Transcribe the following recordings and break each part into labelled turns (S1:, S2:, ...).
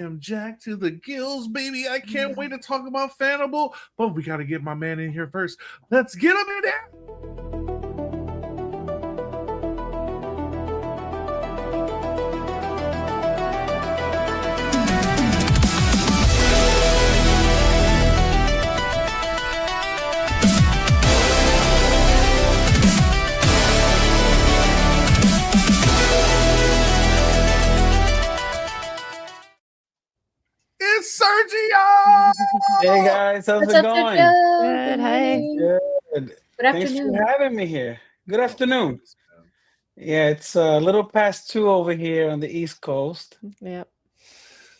S1: am jacked to the gills, baby. I can't wait to talk about Fanable, but we got to get my man in here first. Let's get him in there. It's Sergio.
S2: Hey guys, how's
S3: What's
S2: it
S3: up,
S2: going?
S3: Sergio?
S4: Good, hi.
S3: morning.
S2: Good.
S3: Good
S2: Thanks
S3: afternoon.
S2: for having me here. Good afternoon. Yeah, it's a little past 2 over here on the East Coast.
S4: Yep.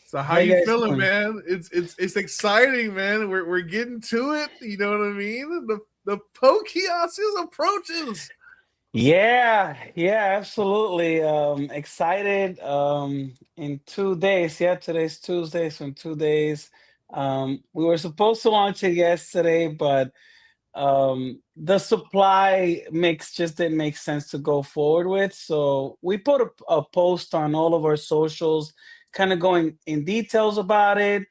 S1: So how
S2: How you
S1: you
S2: guys
S1: feeling,
S2: doing?
S1: man? It's exciting, man. We're getting to it. You know what I mean? The Poke Kiosk is approaches.
S2: Yeah, absolutely. Excited. In 2 days. Yeah, today's Tuesday, so in 2 days. We were supposed to launch it yesterday, but the supply mix just didn't make sense to go forward with. So we put a post on all of our socials, kind of going in details about it.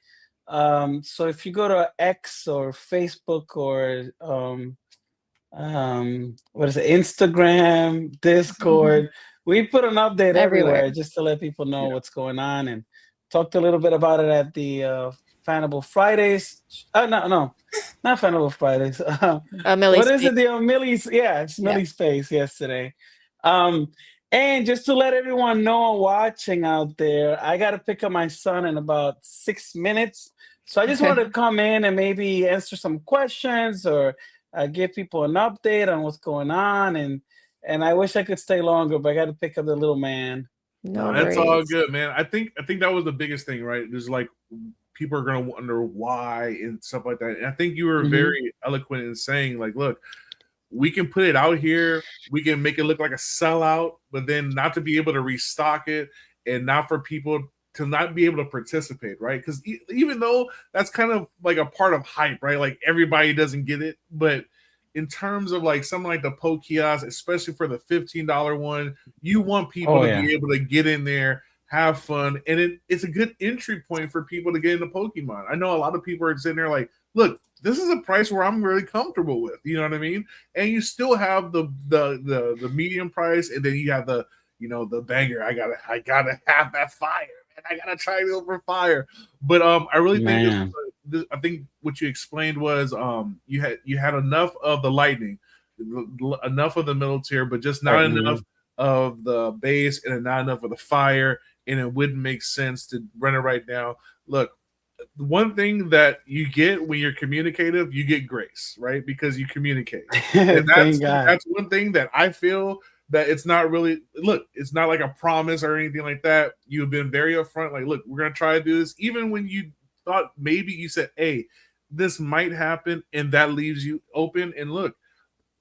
S2: So if you go to X or Facebook or what is it, Instagram, Discord, we put an update everywhere just to let people know what's going on, and talked a little bit about it at the Fanable Fridays. No, not Fanable Fridays.
S4: Millie's
S2: What is
S4: Space.
S2: it? The Millie's, yeah, it's Millie's Space yesterday. And just to let everyone know watching out there, I got to pick up my son in about 6 minutes. So I just wanted to come in and maybe answer some questions or give people an update on what's going on. And I wish I could stay longer, but I got to pick up the little man.
S4: No
S1: That's all
S4: worries.
S1: good, man. I think that was the biggest thing, right? There's like people are gonna wonder why and stuff like that. And I think you were very eloquent in saying, like, look, we can put it out here, we can make it look like a sellout, but then not to be able to restock it and not for people to not be able to participate, right? Because even though that's kind of like a part of hype, right? Like everybody doesn't get it, but in terms of like something like the Poke Kiosk, especially for the $15 one, you want people to be able to get in there, have fun, and it's a good entry point for people to get into Pokemon. I know a lot of people are sitting there like, look, this is a price where I'm really comfortable with, you know what I mean? And you still have the medium price, and then you have the banger. I gotta have that fire. I gotta try it over fire. But I really think I think what you explained was you had enough of the lightning, enough of the middle tier, but just not enough of the base and not enough of the fire, and it wouldn't make sense to run it right now. Look, one thing that you get when you're communicative, you get grace, right? Because you communicate. And that's one thing that I feel that it's not really, look, it's not like a promise or anything like that. You've been very upfront, like, look, we're going to try to do this. Even when you thought maybe you said, hey, this might happen, and that leaves you open. And look,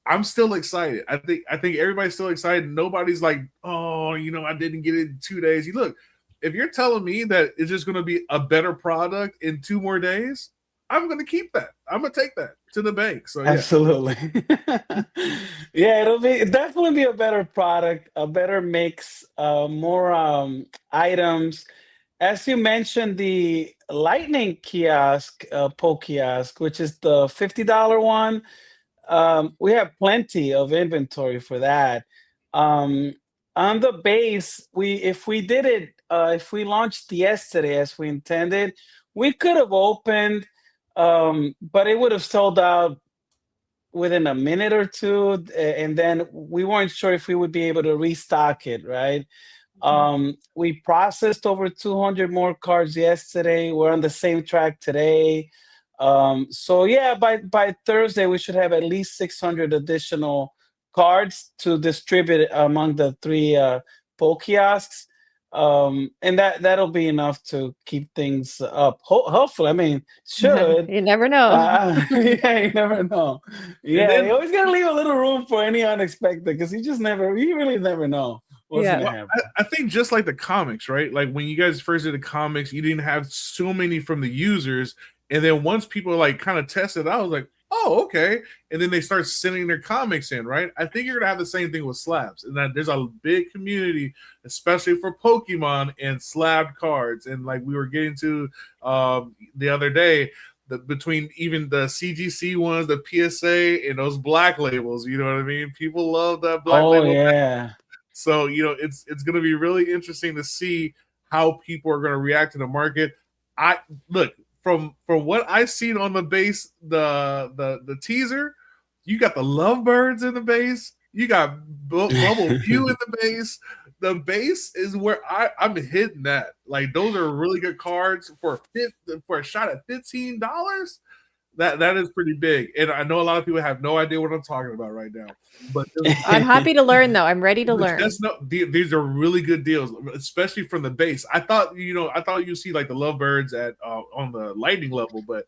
S1: I'm still excited. I think everybody's still excited. Nobody's like, oh, I didn't get it in 2 days. You look, if you're telling me that it's just going to be a better product in 2 more days, I'm going to keep that. I'm going to take that to the bank. So
S2: Absolutely. Yeah, it'll definitely be a better product, a better mix, more items. As you mentioned, the Lightning kiosk, Poke Kiosk, which is the $50 one, we have plenty of inventory for that. On the base, if we launched yesterday as we intended, we could have opened, but it would have sold out within a minute or two, and then we weren't sure if we would be able to restock it, right? We processed over 200 more cards yesterday. We're on the same track today. So yeah, by Thursday we should have at least 600 additional cards to distribute among the 3 Poke Kiosks. And that'll be enough to keep things up. Hopefully, I mean, should.
S4: You never know.
S2: Yeah, you never know. Yeah, you always gotta leave a little room for any unexpected, because you really never know what's gonna happen.
S1: I think just like the comics, right? Like when you guys first did the comics, you didn't have so many from the users, and then once people like kind of tested out, I was like, oh, okay. And then they start sending their comics in, right? I think you're gonna have the same thing with slabs, and that there's a big community, especially for Pokemon and slab cards. And like we were getting to the other day, between even the CGC ones, the PSA, and those black labels. You know what I mean? People love that black
S2: Oh
S1: label.
S2: yeah.
S1: So it's going to be really interesting to see how people are going to react to the market. I look from what I've seen on the base, the teaser. You got the Lovebirds in the base. You got Bubble Pew in the base. The base is where I'm hitting that. Like those are really good cards for a shot at $15. That is pretty big, and I know a lot of people have no idea what I'm talking about right now. But
S3: I'm happy to learn, though. I'm ready to learn.
S1: These are really good deals, especially from the base. I thought you see like the Lovebirds at on the lightning level, but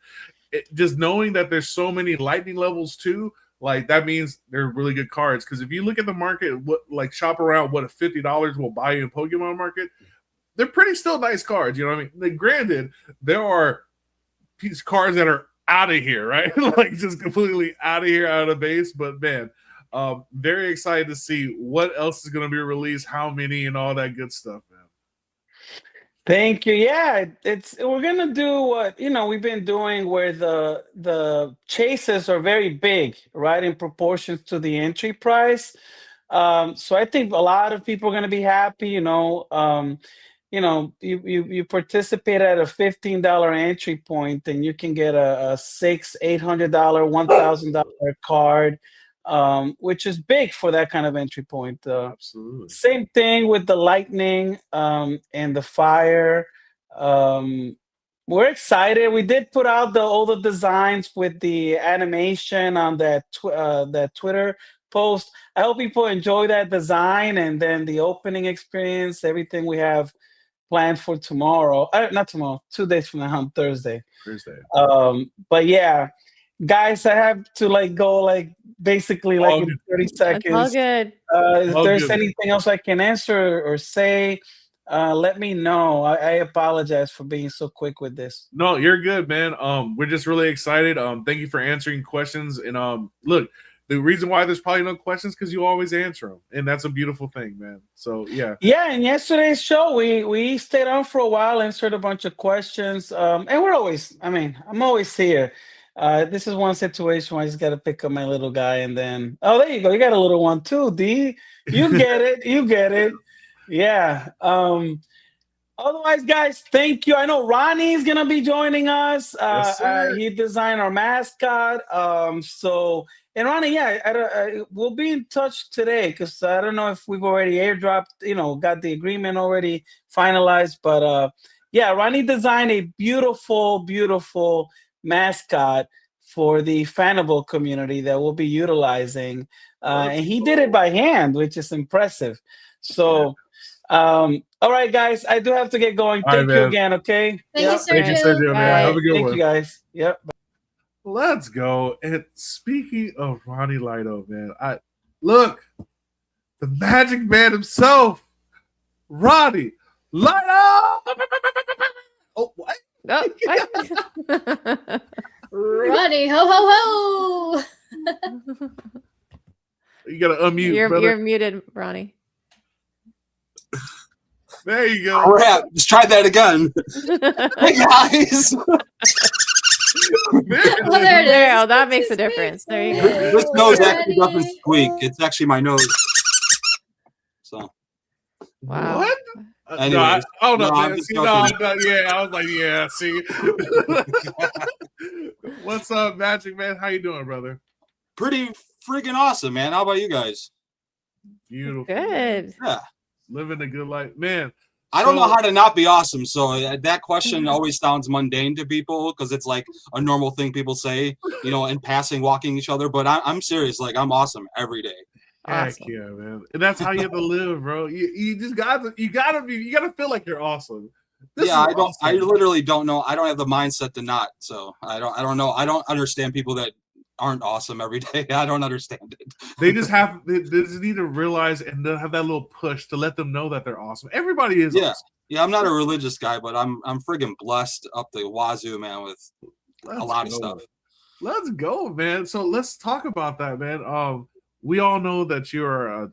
S1: just knowing that there's so many lightning levels too, like that means they're really good cards. Because if you look at the market, shop around what a $50 will buy you in Pokemon market, they're pretty still nice cards. You know what I mean? Like, granted, there are these cards that are out of here, right? Like just completely out of here, out of the base. But man, very excited to see what else is going to be released, how many, and all that good stuff, man.
S2: Thank you. Yeah, we're gonna do what we've been doing, where the chases are very big, right, in proportions to the entry price. So I think a lot of people are gonna be happy. You participate at a $15 entry point, and you can get a $800, $1,000 card, which is big for that kind of entry point.
S1: Absolutely.
S2: Same thing with the lightning and the fire. We're excited. We did put out all the designs with the animation on that Twitter post. I hope people enjoy that design, and then the opening experience, everything we have planned for tomorrow. Not tomorrow, 2 days from now, on Thursday. But yeah, guys, I have to go basically in 30 seconds.
S3: It's all good.
S2: If there's anything else I can answer or say, let me know. I apologize for being so quick with this.
S1: No, you're good, man. We're just really excited. Thank you for answering questions. And look, the reason why there's probably no questions because you always answer them, and that's a beautiful thing, man. So yeah.
S2: Yeah, in yesterday's show, we stayed on for a while, answered a bunch of questions, and I'm always here. This is one situation where I just got to pick up my little guy, and then there you go. You got a little one too, D. You get it. You get it. Yeah. Otherwise, guys, thank you. I know Ronnie's gonna be joining us.
S1: Yes,
S2: He designed our mascot. And Ronnie, we'll be in touch today because I don't know if we've already airdropped, got the agreement already finalized. But Ronnie designed a beautiful, beautiful mascot for the Fanable community that we'll be utilizing. And he did it by hand, which is impressive. So, all right, guys, I do have to get going. Thank you again, okay?
S4: Thank you, Sergio.
S1: Thank you, man. Have a good one.
S2: Thank you, guys. Yep.
S1: Let's go. And speaking of Ronnie Lido, man, look, the Magic Man himself, Ronnie Lido. Oh, what?
S3: Oh,
S4: Ronnie, ho ho ho!
S1: You gotta unmute.
S3: You're muted, Ronnie.
S1: There you go.
S5: Crap! Just try that again. Hey guys.
S4: There it is.
S3: Oh, that makes a difference. There you go.
S5: This nose actually doesn't squeak. It's actually my nose. So.
S3: Wow.
S1: What?
S5: Anyways,
S1: no,
S5: I'm just joking.
S1: yeah. I was like, yeah. See, what's up, Magic Man? How you doing, brother?
S5: Pretty freaking awesome, man. How about you guys?
S1: Beautiful.
S3: Good.
S5: Yeah.
S1: Living a good life, man.
S5: I don't know how to not be awesome. So that question always sounds mundane to people because it's like a normal thing people say, in passing, walking each other. But I'm serious. Like, I'm awesome every day.
S3: Awesome.
S1: Heck yeah, man. And that's how you have to live, bro. You just gotta feel like you're awesome.
S5: I literally don't know. I don't have the mindset to not. So I don't know. I don't understand people that aren't awesome every day. I don't understand it.
S1: They just need to realize and they'll have that little push to let them know that they're awesome. Everybody is awesome.
S5: Yeah, I'm not a religious guy, but I'm friggin' blessed up the wazoo, man, with a lot of stuff.
S1: Let's go, man. So let's talk about that, man. We all know that you're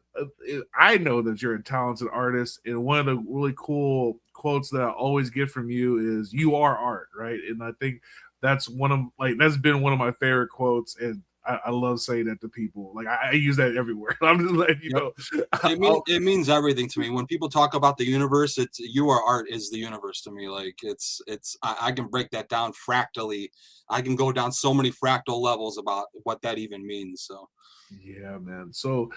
S1: I know that you're a talented artist, and one of the really cool quotes that I always get from you is "You are art," right? And I think that's that's been one of my favorite quotes, and I love saying that to people. Like I use that everywhere. I'm just letting you know.
S5: It means everything to me. When people talk about the universe, it's "You are art" is the universe to me. Like I can break that down fractally. I can go down so many fractal levels about what that even means. So
S1: yeah, man. So,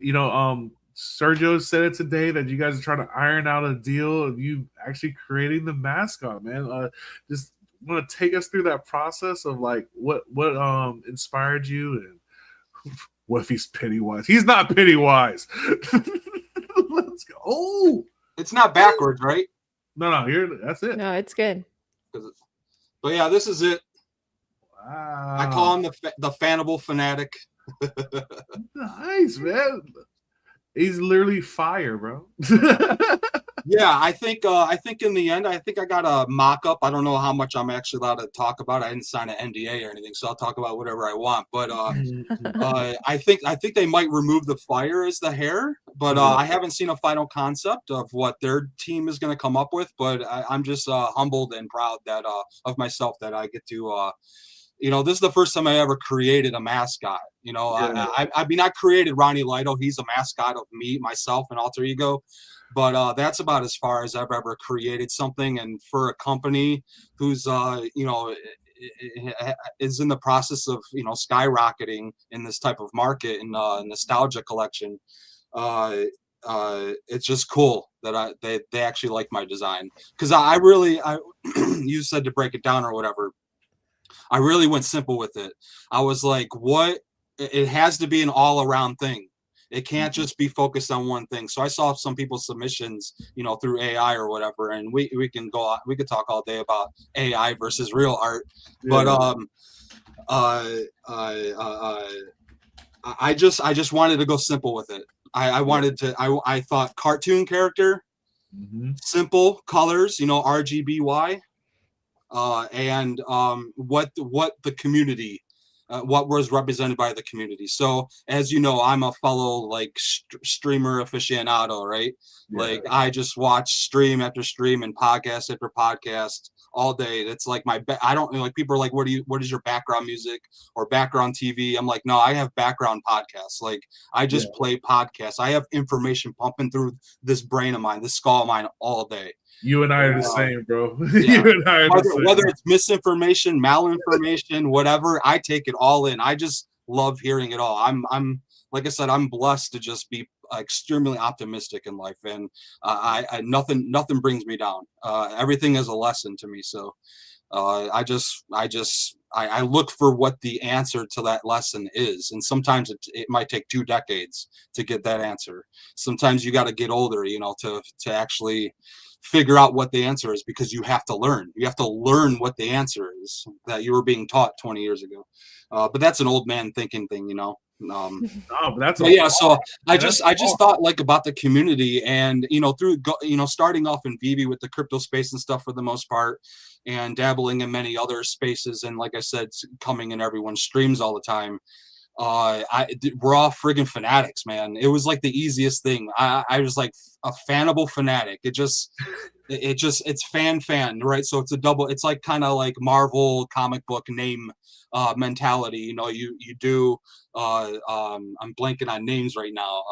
S1: Sergio said it today that you guys are trying to iron out a deal of you actually creating the mascot, man. Just want to take us through that process of like what inspired you, and what if he's Pennywise? He's not Pennywise. Let's go. Oh,
S5: it's not backwards, right?
S1: No, here, that's it.
S3: No, it's good.
S5: But yeah, this is it.
S1: Wow.
S5: I call him the Fanable fanatic.
S1: Nice, man. He's literally fire, bro.
S5: Yeah, I think in the end, I think I got a mock-up. I don't know how much I'm actually allowed to talk about. I didn't sign an NDA or anything, so I'll talk about whatever I want. But I think they might remove the fire as the hair, but I haven't seen a final concept of what their team is going to come up with. But I'm just humbled and proud that of myself that I get to. This is the first time I ever created a mascot.
S1: Yeah.
S5: I mean, I created Ronnie Lido. He's a mascot of me, myself, and alter ego. But that's about as far as I've ever created something. And for a company who's, is in the process of, skyrocketing in this type of market and nostalgia collection, it's just cool that they actually like my design. Because I you said to break it down or whatever. I really went simple with it. I was like, it has to be an all-around thing. It can't just be focused on one thing. So I saw some people's submissions, through AI or whatever, and we could talk all day about AI versus real art. Yeah. But I just wanted to go simple with it. I thought cartoon character, simple colors, RGBY. And what the community, what was represented by the community. So as you know, I'm a fellow streamer aficionado, right? Yeah. Like I just watch stream after stream and podcast after podcast all day. It's like I don't like, people are like, what is your background music or background TV? I'm like, no, I have background podcasts. Like I just play podcasts. I have information pumping through this brain of mine, this skull of mine all day.
S1: You and I are the same, bro.
S5: Yeah.
S1: You and I are the same.
S5: Whether it's misinformation, malinformation, whatever, I take it all in. I just love hearing it all. I'm like I said, I'm blessed to just be extremely optimistic in life, and nothing brings me down. Everything is a lesson to me. So I look for what the answer to that lesson is, and sometimes it might take 2 decades to get that answer. Sometimes you got to get older, to actually figure out what the answer is, because you have to learn. You have to learn what the answer is that you were being taught 20 years ago. But that's an old man thinking thing,
S1: No,
S5: yeah. So I just thought about the community, and through starting off in VB with the crypto space and stuff for the most part, and dabbling in many other spaces, and like I said, coming in everyone's streams all the time. We're all friggin' fanatics, man. It was like the easiest thing. I was like a Fanable fanatic. It's fan, right? So it's a double. It's like kind of like Marvel comic book name mentality. You do. I'm blanking on names right now.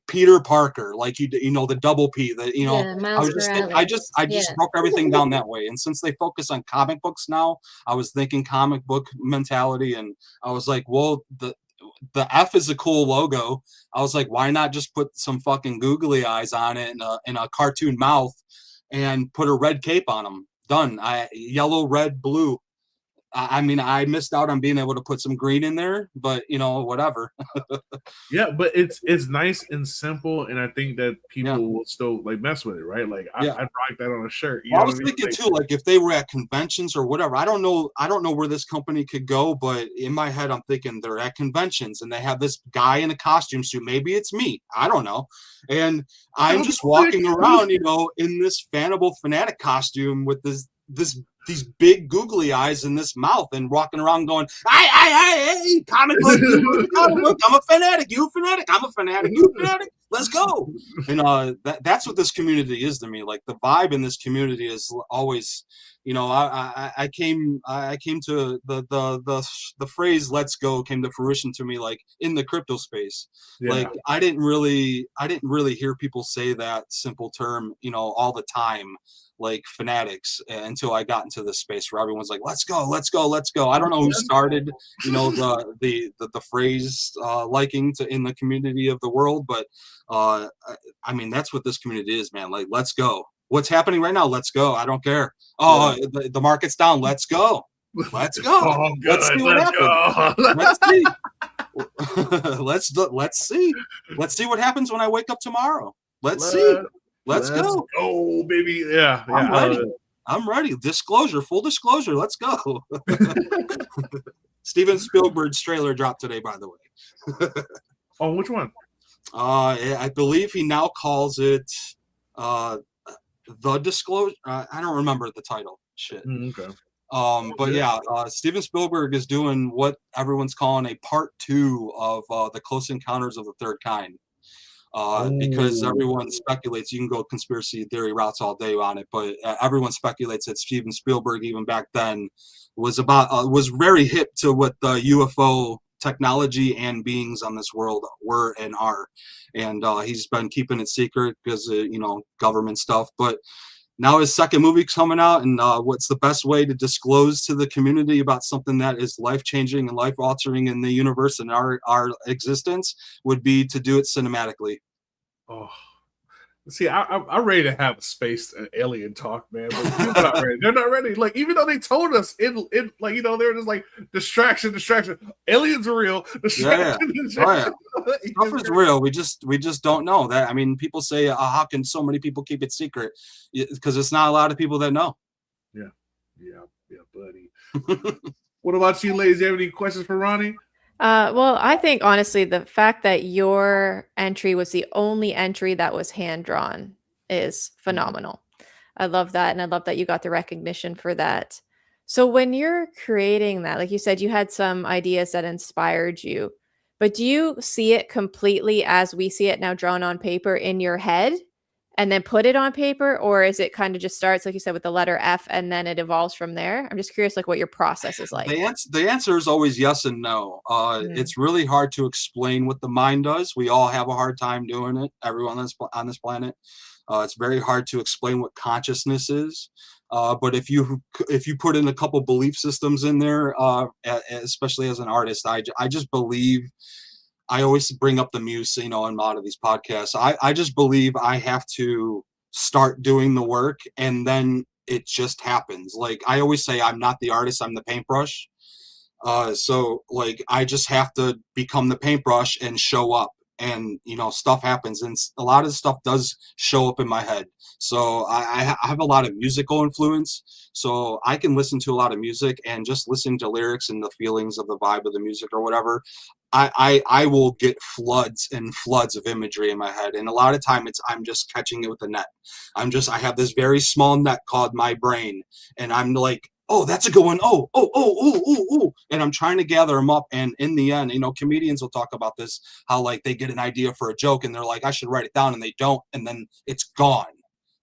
S5: Peter Parker, like the double P. I just broke everything down that way. And since they focus on comic books now, I was thinking comic book mentality, and I was like, well, the F is a cool logo. I was like, why not just put some fucking googly eyes on it and a cartoon mouth, and put a red cape on them? Done. Yellow, red, blue. I mean, I missed out on being able to put some green in there, but whatever.
S1: Yeah, but it's nice and simple, and I think that people will still mess with it, right? Like I'd rock that on a shirt.
S5: I was thinking too, if they were at conventions or whatever. I don't know where this company could go, but in my head, I'm thinking they're at conventions and they have this guy in a costume suit. Maybe it's me. I don't know. And I'm just walking around, in this Fanable fanatic costume with this these big googly eyes in this mouth and walking around going, hey, comic book, comic book, I'm a fanatic, you a fanatic, I'm a fanatic, you a fanatic, let's go. And that's what this community is to me. Like the vibe in this community is always, you know, I came to the phrase "let's go" came to fruition to me like in the crypto space.
S1: Yeah.
S5: Like I didn't really hear people say that simple term, you know, all the time, like fanatics, until I got into this space where everyone's like, let's go, let's go, let's go. I don't know who started, you know, the phrase liking to in the community of the world, but I mean, that's what this community is, man. Like, let's go. What's happening right now? Let's go. I don't care. Oh, the market's down. Let's go. Let's go.
S1: Oh,
S5: let's see what happens. Let's see. Let's see. Let's see what happens when I wake up tomorrow. Let's see. Let's go.
S1: Oh, baby. Yeah.
S5: I'm ready. I'm ready. Full disclosure. Let's go. Steven Spielberg's trailer dropped today, by the way.
S1: Oh, which one?
S5: I believe he now calls it The Disclosure. I don't remember the title. Shit.
S1: Okay.
S5: But yeah, Steven Spielberg is doing what everyone's calling a part 2 of the Close Encounters of the Third Kind. Because everyone speculates, you can go conspiracy theory routes all day on it, but everyone speculates that Steven Spielberg, even back then, was very hip to what the UFO technology and beings on this world were and are, and he's been keeping it secret because you know, government stuff. But now his second movie's coming out, and what's the best way to disclose to the community about something that is life-changing and life-altering in the universe and our existence would be to do it cinematically.
S1: Oh, see, I'm ready to have a space alien talk, man. But people are not ready. They're not ready. Like, even though they told us in like, you know, they're just like distraction. Aliens are real. Distraction.
S5: Stuff is real. We just don't know that. I mean, people say, how can so many people keep it secret? Because it's not a lot of people that know.
S1: Yeah, buddy. What about you, ladies? Do you have any questions for Ronnie?
S3: Well, I think honestly, the fact that your entry was the only entry that was hand drawn is phenomenal. I love that. And I love that you got the recognition for that. So when you're creating that, like you said, you had some ideas that inspired you, but do you see it completely as we see it now drawn on paper in your head and then put it on paper? Or is it kind of just starts, like you said, with the letter F and then it evolves from there? I'm just curious, like what your process is like.
S5: The answer is always yes and no. It's really hard to explain what the mind does. We all have a hard time doing it. Everyone on this planet. It's very hard to explain what consciousness is. But if you put in a couple belief systems in there, especially as an artist, I just believe. I always bring up the muse, you know, in a lot of these podcasts. I just believe I have to start doing the work and then it just happens. Like I always say, I'm not the artist, I'm the paintbrush. So like I just have to become the paintbrush and show up, and you know, stuff happens, and a lot of stuff does show up in my head. So I have a lot of musical influence, so I can listen to a lot of music and just listen to lyrics and the feelings of the vibe of the music or whatever. I will get floods and floods of imagery in my head, and a lot of time I'm just catching it with a net. I have this very small net called my brain, and I'm like, oh, that's a good one. Oh, and I'm trying to gather them up, and in the end, you know, comedians will talk about this, how like they get an idea for a joke and they're like, I should write it down, and they don't, and then it's gone.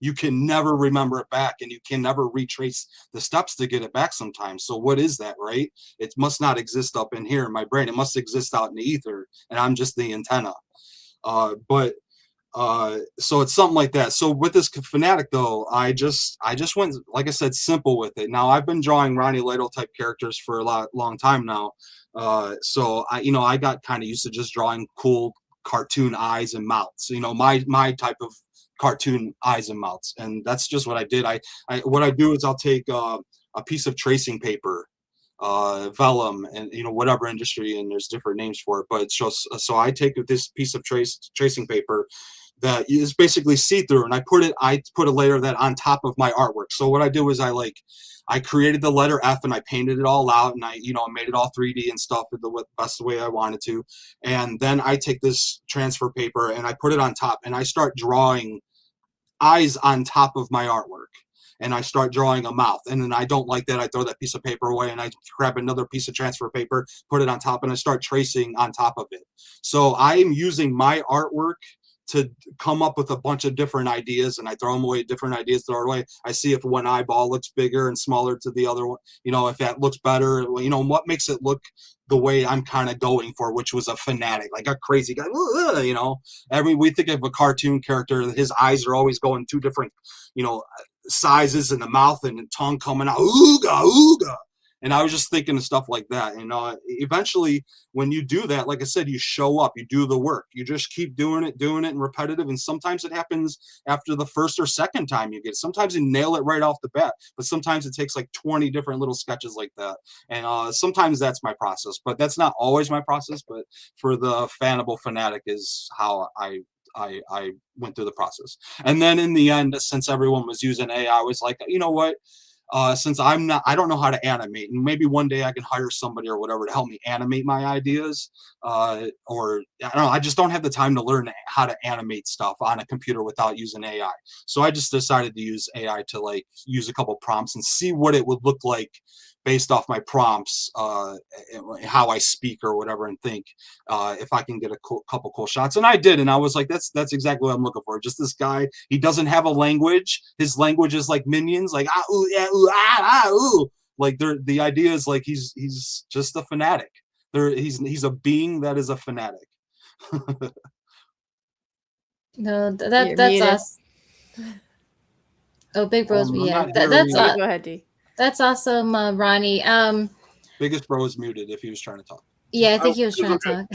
S5: You can never remember it back, and you can never retrace the steps to get it back sometimes. So what is that, right? It must not exist up in here in my brain. It must exist out in the ether, and I'm just the antenna. So it's something like that. So with this fanatic though, I just went, like I said, simple with it. Now I've been drawing Ronnie Lytle type characters for a long time now. So I got kind of used to just drawing cool cartoon eyes and mouths, you know, my type of cartoon eyes and mouths, and that's just what I did. What I do is I'll take a piece of tracing paper, vellum, and you know, whatever industry, and there's different names for it, but it's just, so I take this piece of tracing paper that is basically see-through, and I put a layer of that on top of my artwork. So what I do is I created the letter F and I painted it all out, and I made it all 3D and stuff with the best way I wanted to. And then I take this transfer paper and I put it on top, and I start drawing eyes on top of my artwork. and I start drawing a mouth, and then I don't like that, I throw that piece of paper away and I grab another piece of transfer paper, put it on top, and I start tracing on top of it. So I'm using my artwork to come up with a bunch of different ideas, and I throw them away, different ideas, throw it away. I see if one eyeball looks bigger and smaller to the other one, you know, if that looks better, you know, what makes it look the way I'm kind of going for, which was a fanatic, like a crazy guy, you know. We think of a cartoon character, his eyes are always going two different, you know, sizes, and the mouth and the tongue coming out, ooga, ooga. And I was just thinking of stuff like that. And eventually, when you do that, like I said, you show up, you do the work, you just keep doing it and repetitive. And sometimes it happens after the first or second time you get it. Sometimes you nail it right off the bat, but sometimes it takes like 20 different little sketches like that. And sometimes that's my process, but that's not always my process. But for the Fanable Fanatic is how I went through the process. And then in the end, since everyone was using AI, I was like, you know what? Since I don't know how to animate, and maybe one day I can hire somebody or whatever to help me animate my ideas, or I don't know, I just don't have the time to learn how to animate stuff on a computer without using AI. So I just decided to use AI to like use a couple prompts and see what it would look like based off my prompts, how I speak or whatever, and think if I can get a couple cool shots. And I did, and I was like, that's exactly what I'm looking for. Just this guy, he doesn't have a language. His language is like minions, like ah ooh yeah ooh ah ah ooh. Like the idea is like he's just a fanatic. He's a being that is a fanatic.
S4: No, that's us. Oh, Big Bro's yeah. That's
S3: go ahead, D.
S4: That's awesome, Ronnie.
S5: Biggest Bro is muted if he was trying to talk.
S4: Yeah, I think he was trying to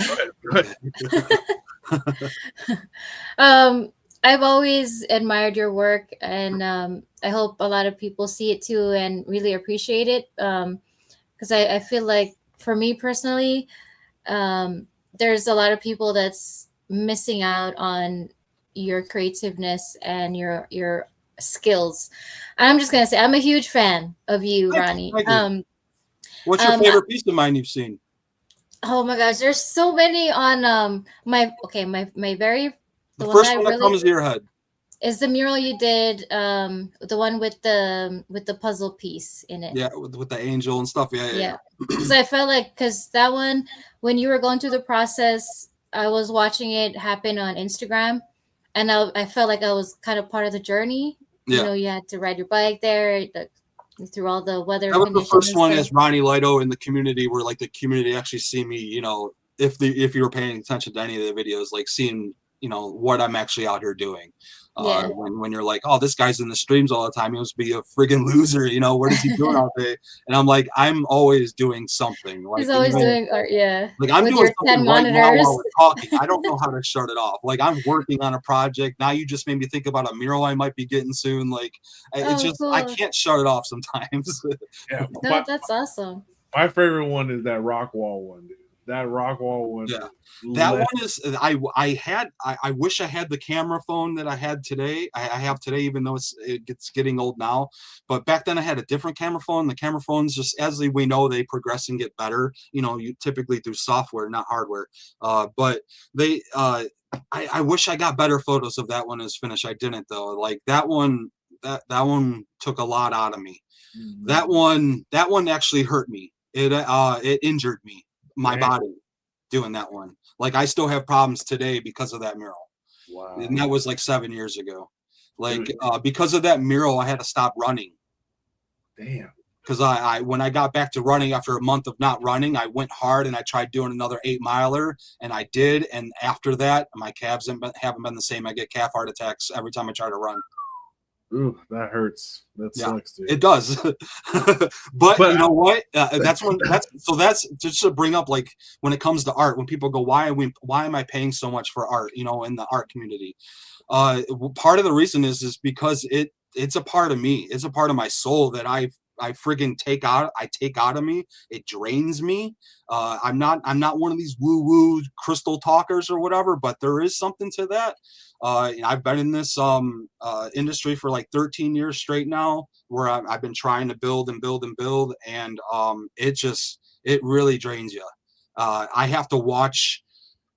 S4: talk. I've always admired your work, and I hope a lot of people see it too and really appreciate it. Because I feel like for me personally, there's a lot of people that's missing out on your creativeness and your skills. I'm just gonna say I'm a huge fan of you, Ronnie.
S5: What's your favorite piece of mine you've seen?
S4: Oh my gosh, there's so many on my very
S5: the first one that comes to your head
S4: is the mural you did, the one with the puzzle piece in it.
S5: Yeah, with the angel and stuff. Yeah.
S4: So I felt like, because that one, when you were going through the process, I was watching it happen on Instagram, and I felt like I was kind of part of the journey.
S5: Yeah.
S4: You know, you had to ride your bike there through all the weather.
S5: That was the first one as Ronnie Lido in the community, where like the community actually see me, you know, if you were paying attention to any of the videos, like seeing, you know, what I'm actually out here doing. When you're like, oh, this guy's in the streams all the time, he must be a friggin' loser, you know, what is he doing out there? And I'm like, I'm always doing something. Like,
S4: he's always doing art, yeah.
S5: Like I'm doing something right now while we're talking. I don't know how to shut it off. Like I'm working on a project. Now you just made me think about a mural I might be getting soon. Like it's just cool. I can't shut it off sometimes.
S1: Yeah,
S4: no, that's awesome.
S1: My favorite one is that rock wall one, dude. That rock wall one.
S5: Yeah, that one is. I wish I had the camera phone that I had today. I have today, even though it's getting old now. But back then I had a different camera phone. The camera phones, just as we know, they progress and get better. You know, you typically through software, not hardware. But they. I wish I got better photos of that one as finished. I didn't though. Like that one. That one took a lot out of me. Mm-hmm. That one actually hurt me. It injured me. My body doing that one. Like I still have problems today because of that mural. Wow. And that was like 7 years ago. Like because of that mural, I had to stop running.
S1: Damn.
S5: Because I when I got back to running after a month of not running, I went hard and I tried doing another 8 miler, and I did. And after that, my calves haven't been the same. I get calf heart attacks every time I try to run.
S1: Ooh, that hurts. That sucks, dude.
S5: It does. but you know what? That's just to bring up, like when it comes to art, when people go, why am I paying so much for art? You know, in the art community, part of the reason is because it's a part of me. It's a part of my soul that I friggin' take out of me. It drains me. I'm not one of these woo-woo crystal talkers or whatever, but there is something to that. I've been in this industry for like 13 years straight now, where I've been trying to build and build and build, and it really drains you. I have to watch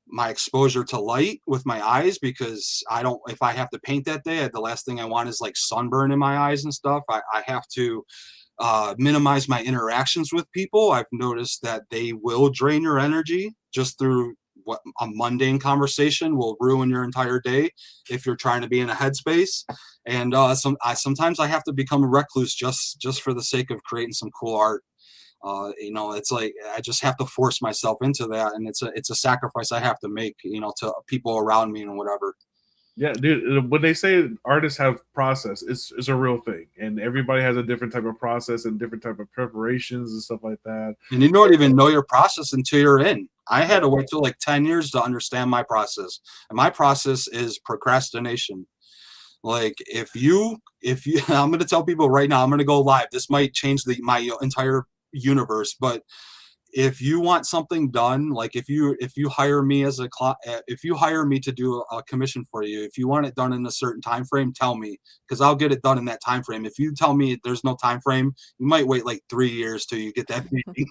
S5: my exposure to light with my eyes, because if I have to paint that day, the last thing I want is like sunburn in my eyes and stuff. I have to minimize my interactions with people. I've noticed that they will drain your energy just through what a mundane conversation will ruin your entire day if you're trying to be in a headspace. And sometimes I have to become a recluse just for the sake of creating some cool art. It's like I just have to force myself into that, and it's a sacrifice I have to make, to people around me and whatever.
S1: Yeah, dude, when they say artists have process, it's a real thing. And everybody has a different type of process and different type of preparations and stuff like that.
S5: And you don't even know your process until you're in. I had to wait till like 10 years to understand my process. And my process is procrastination. Like if you I'm going to tell people right now, I'm going to go live. This might change my entire universe, but if you want something done, like if you hire me if you hire me to do a commission for you, if you want it done in a certain time frame, tell me, because I'll get it done in that time frame. If you tell me there's no time frame, you might wait like 3 years till you get that painting.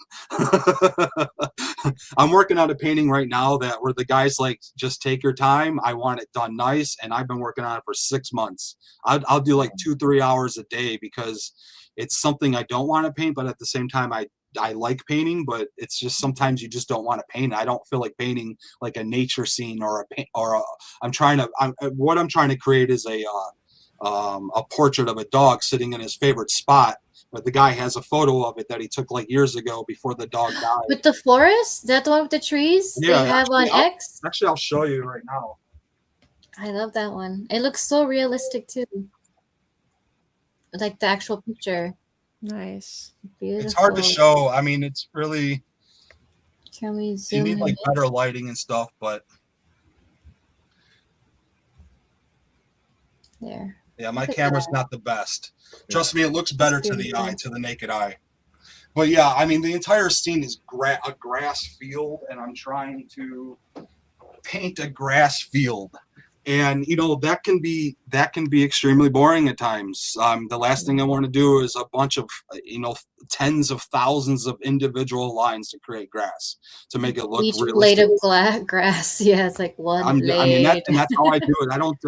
S5: I'm working on a painting right now where the guy's like, just take your time. I want it done nice, and I've been working on it for 6 months. I'll do like 2-3 hours a day because it's something I don't want to paint, but at the same time I like painting, but it's just sometimes you just don't want to paint. I don't feel like painting like a nature scene what I'm trying to create is a portrait of a dog sitting in his favorite spot, but the guy has a photo of it that he took like years ago before the dog died.
S4: With the forest, that the one with the trees they have on X?
S5: Actually, I'll show you right now.
S4: I love that one. It looks so realistic too. Like the actual picture.
S3: Nice.
S4: Beautiful.
S5: It's hard to show. I mean, it's really.
S4: Can we zoom?
S5: You need like better lighting and stuff, but.
S4: There.
S5: Yeah, my camera's not the best. Trust me, it looks better to the eye, to the naked eye. But yeah, I mean, the entire scene is a grass field, and I'm trying to paint a grass field. And that can be extremely boring at times. The last thing I want to do is a bunch of tens of thousands of individual lines to create grass to make it look
S4: each
S5: realistic.
S4: blade of grass. Yeah, it's like one blade.
S5: I mean, that's how I do it. I don't.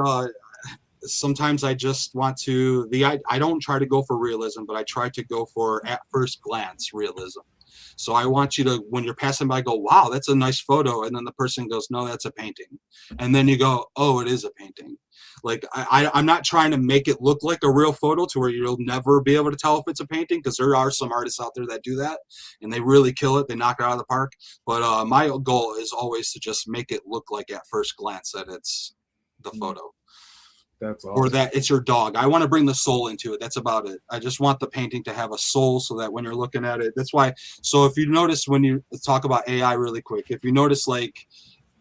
S5: Sometimes I just want to. I don't try to go for realism, but I try to go for at first glance realism. So I want you to, when you're passing by, go, wow, that's a nice photo. And then the person goes, no, that's a painting. And then you go, oh, it is a painting. Like, I'm not trying to make it look like a real photo to where you'll never be able to tell if it's a painting, because there are some artists out there that do that and they really kill it. They knock it out of the park. But my goal is always to just make it look like at first glance that it's the photo.
S1: That's awesome.
S5: Or that it's your dog. I want to bring the soul into it. That's about it. I just want the painting to have a soul so that when you're looking at it, that's why. So if you notice, when you talk about AI really quick, if you notice like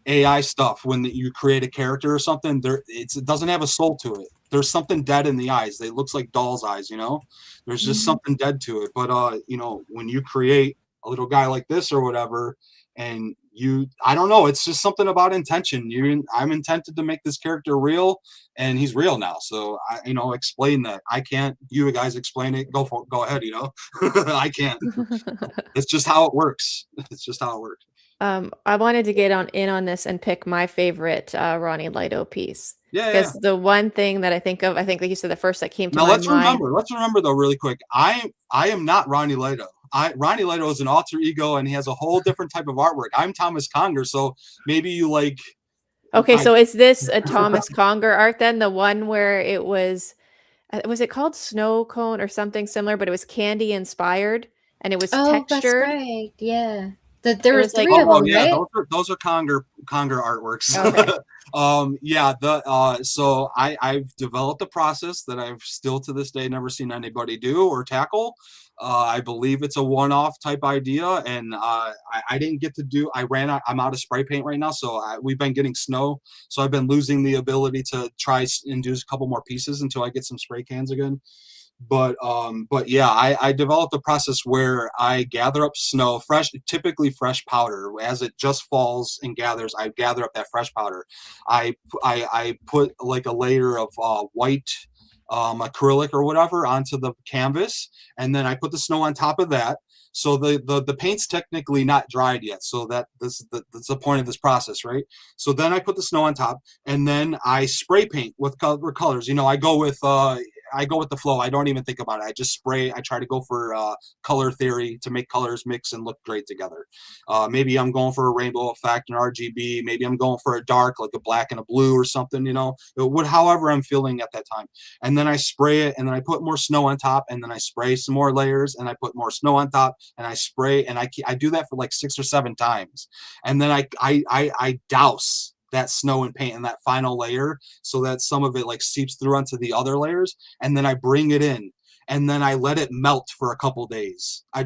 S5: AI stuff, when you create a character or something, it doesn't have a soul to it. There's something dead in the eyes. It looks like doll's eyes, there's just something dead to it. But, when you create a little guy like this or whatever, and I don't know, it's just something about intention. I'm intended to make this character real, and he's real now. So explain that. I can't. You guys explain it. Go ahead. I can't. It's just how it works. It's just how it works.
S3: I wanted to get in on this and pick my favorite Ronnie Lido piece.
S5: Yeah.
S3: Because the one thing that I think of, I think like you said, the first that came to my mind.
S5: Let's remember though, really quick. I am not Ronnie Lido. Ronnie Lido is an alter ego, and he has a whole different type of artwork. I'm Thomas Conger, so maybe you like.
S3: Okay, so is this a Thomas Conger art then? The one where it was it called Snow Cone or something similar, but it was candy inspired and it was textured.
S4: That's right. Yeah. There was three of them, right?
S5: Those are Conger artworks.
S3: Okay.
S5: So I've developed a process that I've still to this day never seen anybody do or tackle. I believe it's a one-off type idea, and I didn't get to do. I'm out of spray paint right now, so we've been getting snow, so I've been losing the ability to try and do a couple more pieces until I get some spray cans again. But yeah, I developed a process where I gather up snow, typically fresh powder. As it just falls and gathers, I gather up that fresh powder. I put like a layer of white acrylic or whatever onto the canvas, and then I put the snow on top of that. So the paint's technically not dried yet. So that's the point of this process, right? So then I put the snow on top, and then I spray paint with colors. You know, I go with the flow. I don't even think about it. I just spray. I try to go for color theory to make colors mix and look great together. Maybe I'm going for a rainbow effect, an RGB. Maybe I'm going for a dark, like a black and a blue or something, you know, however I'm feeling at that time. And then I spray it, and then I put more snow on top, and then I spray some more layers, and I put more snow on top, and I spray, and I do that for like 6 or 7 times. And then I douse that snow and paint in that final layer so that some of it like seeps through onto the other layers, and then I bring it in, and then I let it melt for a couple days. I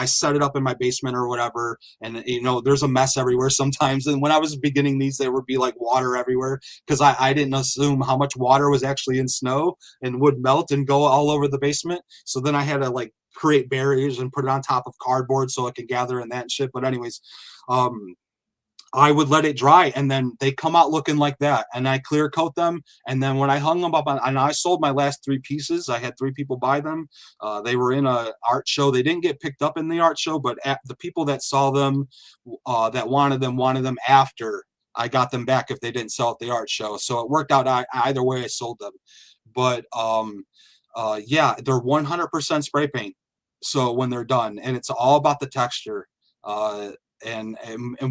S5: set it up in my basement or whatever, and you know, there's a mess everywhere sometimes. And when I was beginning these, there would be like water everywhere because I didn't assume how much water was actually in snow and would melt and go all over the basement. So then I had to like create barriers and put it on top of cardboard so it could gather in that shit. But anyways, I would let it dry, and then they come out looking like that, and I clear coat them. And then when I hung them up and I sold my last 3 pieces, I had 3 people buy them. They were in a art show. They didn't get picked up in the art show, but the people that saw them, that wanted them after I got them back if they didn't sell at the art show. So it worked out either way. I sold them. But yeah, they're 100% spray paint. So when they're done, and it's all about the texture. And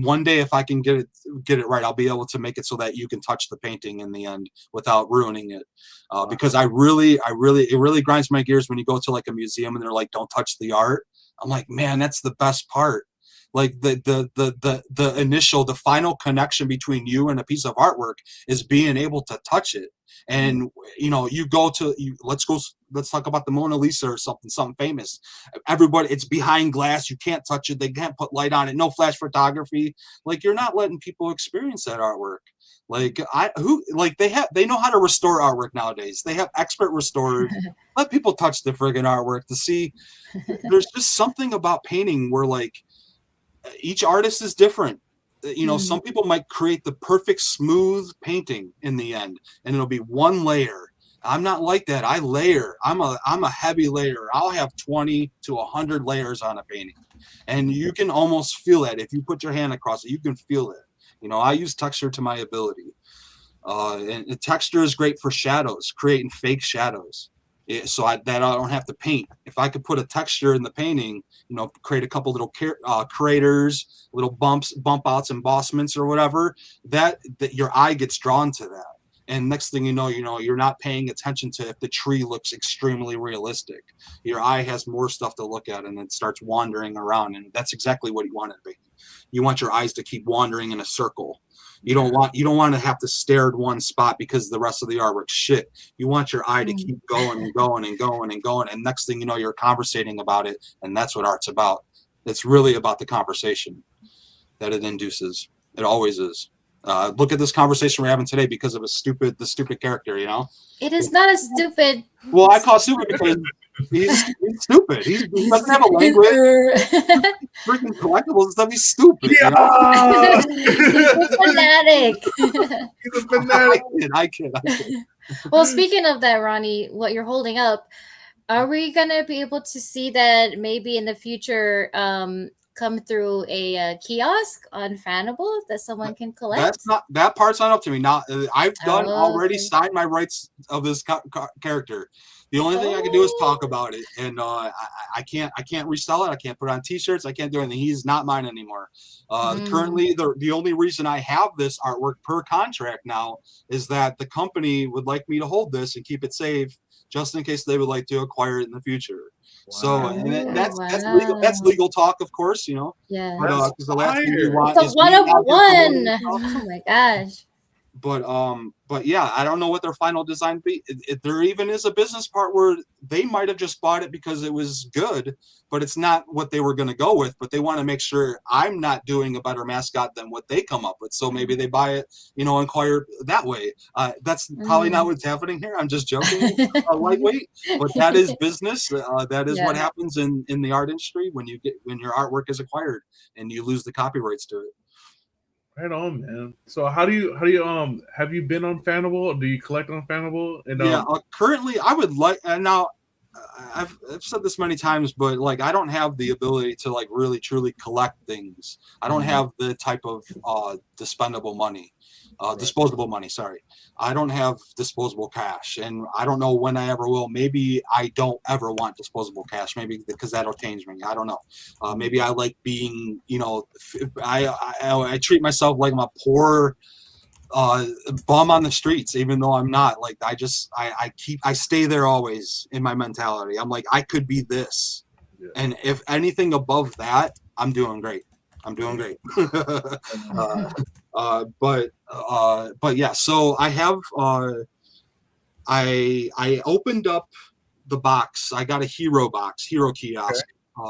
S5: one day, if I can get it right, I'll be able to make it so that you can touch the painting in the end without ruining it. Because it really grinds my gears when you go to like a museum and they're like, "Don't touch the art." I'm like, man, that's the best part. Like the initial, the final connection between you and a piece of artwork is being able to touch it. And you know, let's talk about the Mona Lisa or something famous. Everybody, it's behind glass. You can't touch it. They can't put light on it. No flash photography. Like, you're not letting people experience that artwork. Like they know how to restore artwork nowadays. They have expert restorers. Let people touch the friggin' artwork to see. There's just something about painting where like each artist is different. You know, some people might create the perfect smooth painting in the end, and it'll be one layer. I'm not like that. I layer. I'm a heavy layer. I'll have 20 to 100 layers on a painting, and you can almost feel that if you put your hand across it. You can feel it. You know, I use texture to my ability, and texture is great for shadows, creating fake shadows. So I don't have to paint. If I could put a texture in the painting, you know, create a couple little craters, little bump outs, embossments or whatever, that your eye gets drawn to that. And next thing you know, you're not paying attention to if the tree looks extremely realistic. Your eye has more stuff to look at, and it starts wandering around. And that's exactly what you want it to be. You want your eyes to keep wandering in a circle. You don't want to have to stare at one spot because the rest of the artwork's shit. You want your eye to keep going and going and going and going. And next thing you know, you're conversating about it. And that's what art's about. It's really about the conversation that it induces. It always is. Look at this conversation we're having today because of the stupid character, you know?
S4: It is not a stupid.
S5: Well, I call it stupid because he's stupid. He doesn't have a language. Freaking collectibles and stuff. He's stupid.
S1: Yeah.
S4: He's a fanatic.
S1: He's a fanatic.
S5: I kid.
S4: Well, speaking of that, Ronnie, what you're holding up, are we gonna be able to see that maybe in the future? Come through a kiosk on Fanable that someone can collect?
S5: That part's not up to me. Now I've already signed my rights of this character. The only thing I can do is talk about it, and I can't resell it. I can't put it on T-shirts. I can't do anything. He's not mine anymore. Currently, the only reason I have this artwork per contract now is that the company would like me to hold this and keep it safe, just in case they would like to acquire it in the future. Wow. So and that's legal. That's legal talk, of course. You know.
S4: Yeah.
S5: Because the last thing you want
S4: is 1 of 1. Oh my gosh.
S5: But yeah, I don't know what their final design be. If there even is a business part where they might have just bought it because it was good, but it's not what they were going to go with. But they want to make sure I'm not doing a better mascot than what they come up with. So maybe they buy it, you know, inquire that way. That's probably not what's happening here. I'm just joking, lightweight. But that is business. That is what happens in the art industry when your artwork is acquired and you lose the copyrights to it.
S1: Right on, man. So how do you have you been on Fanable? Do you collect on Fanable? And
S5: yeah, currently I would like, and now I've said this many times, but like I don't have the ability to like really truly collect things. I don't have the type of disposable money. Sorry. I don't have disposable cash, and I don't know when I ever will. Maybe I don't ever want disposable cash, maybe because that'll change me. I don't know. Maybe I like being, you know, I treat myself like I'm a poor bum on the streets, even though I'm not. Like I stay there always in my mentality. I'm like, I could be this, and if anything above that, I'm doing great. But yeah, so I have I opened up the box. I got a hero kiosk,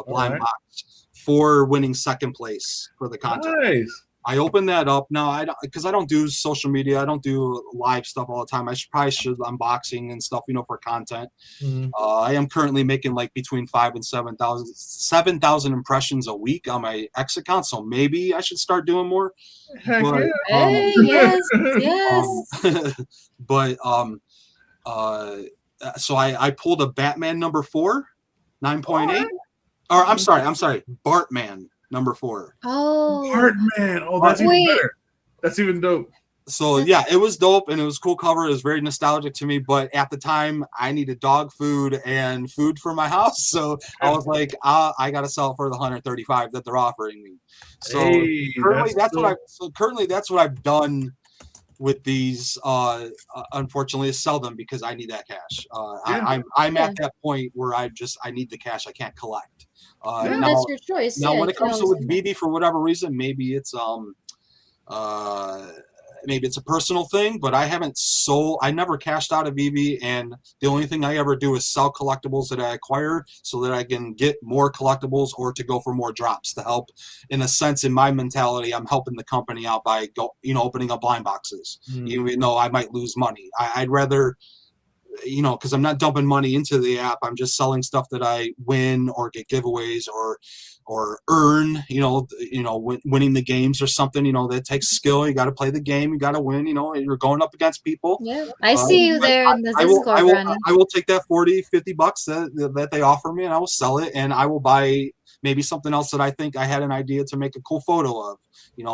S5: blind box for winning second place for the contest.
S1: Nice.
S5: I opened that up. Now I don't, because I don't do social media. I don't do live stuff all the time. I probably should unboxing and stuff, you know, for content. I am currently making like between 5,000 and 7,000 impressions a week on my X account. So maybe I should start doing more.
S1: Heck
S5: But,
S1: yeah.
S4: Yes.
S5: But so I pulled a Batman number 4, 9.8. Or I'm sorry, Bartman number 4.
S4: Oh,
S1: Bartman. Oh, that's even better. That's even dope.
S5: So yeah, it was dope and it was a cool cover. It was very nostalgic to me, but at the time I needed dog food and food for my house. So I was like, I gotta sell it for the 135 that they're offering me. So currently that's what I've done with these. Unfortunately, is sell them because I need that cash. I'm at that point where I need the cash. I can't collect.
S4: Now, that's your choice.
S5: Now, when it comes to with VB, for whatever reason, maybe it's a personal thing, but I never cashed out of VB, and the only thing I ever do is sell collectibles that I acquire so that I can get more collectibles or to go for more drops to help. In a sense, in my mentality, I'm helping the company out by opening up blind boxes, even though I might lose money. I'd rather, because I'm not dumping money into the app. I'm just selling stuff that I win or get giveaways or earn, winning the games or something, that takes skill. You got to play the game. You got to win, you're going up against people.
S4: Yeah. I see you there in the Discord running.
S5: I will take that $40, $50 that they offer me, and I will sell it, and I will buy maybe something else that I think I had an idea to make a cool photo of.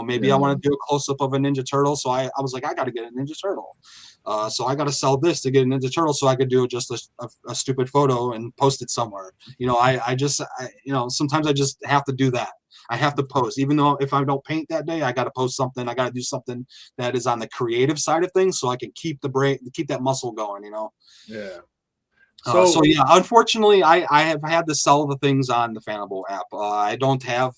S5: Maybe I want to do a close-up of a Ninja Turtle, so I was like, I got to get a Ninja Turtle. So I got to sell this to get a Ninja Turtle so I could do just a stupid photo and post it somewhere. Sometimes I just have to do that. I have to post, even though if I don't paint that day, I got to post something. I got to do something that is on the creative side of things so I can keep that muscle going,
S1: Yeah.
S5: So yeah, unfortunately, I have had to sell the things on the Fanable app. I don't have